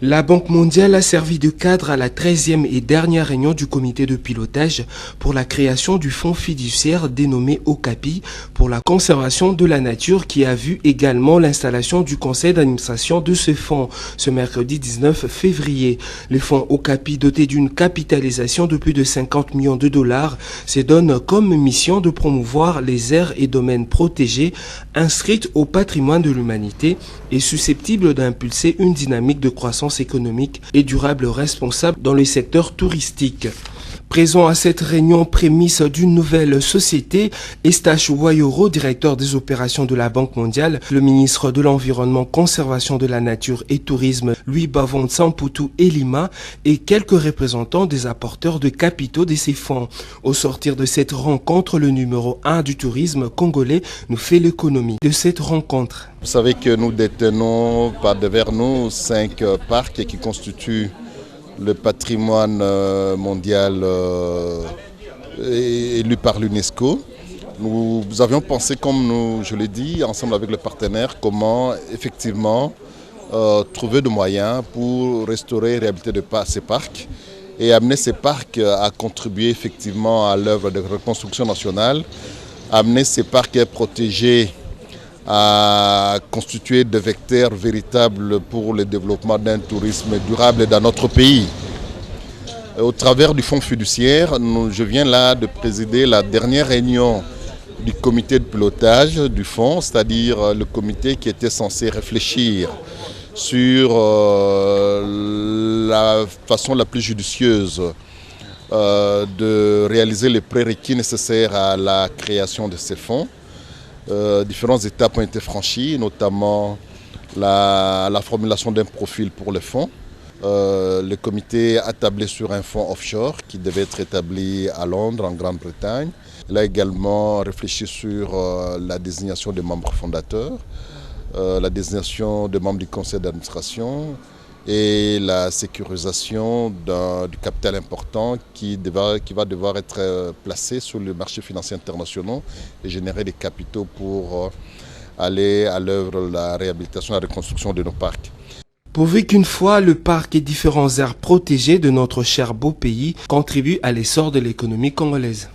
La Banque mondiale a servi de cadre à la 13e et dernière réunion du comité de pilotage pour la création du fonds fiduciaire dénommé Okapi pour la conservation de la nature qui a vu également l'installation du conseil d'administration de ce fonds ce mercredi 19 février. Le fonds Okapi, doté d'une capitalisation de plus de 50 millions de dollars, se donne comme mission de promouvoir les aires et domaines protégés inscrites au patrimoine de l'humanité et susceptibles d'impulser une dynamique de croissance économique et durable responsable dans le secteur touristique. Présent à cette réunion prémisse d'une nouvelle société, Eustache Ouailloro, directeur des opérations de la Banque mondiale, le ministre de l'Environnement, Conservation de la Nature et Tourisme, Louis Bavon Samputu Elima, et quelques représentants des apporteurs de capitaux de ces fonds. Au sortir de cette rencontre, le numéro 1 du tourisme congolais nous fait l'économie de cette rencontre. Vous savez que nous détenons par devers nous 5 parcs qui constituent le patrimoine mondial élu par l'UNESCO. Nous avions pensé, je l'ai dit, ensemble avec le partenaire, comment effectivement trouver des moyens pour restaurer et réhabiliter ces parcs et amener ces parcs à contribuer effectivement à l'œuvre de reconstruction nationale, amener ces parcs protégés à constituer des vecteurs véritables pour le développement d'un tourisme durable dans notre pays. Au travers du fonds fiduciaire, je viens là de présider la dernière réunion du comité de pilotage du fonds, c'est-à-dire le comité qui était censé réfléchir sur la façon la plus judicieuse de réaliser les prérequis nécessaires à la création de ces fonds. Différentes étapes ont été franchies, notamment la formulation d'un profil pour le fonds. Le comité a tablé sur un fonds offshore qui devait être établi à Londres, en Grande-Bretagne. Il a également réfléchi sur la désignation des membres fondateurs, la désignation des membres du conseil d'administration et la sécurisation du capital important qui va devoir être placé sur le marché financier international et générer des capitaux pour aller à l'œuvre de la réhabilitation et la reconstruction de nos parcs. Pourvu qu'une fois le parc et différents aires protégées de notre cher beau pays contribuent à l'essor de l'économie congolaise.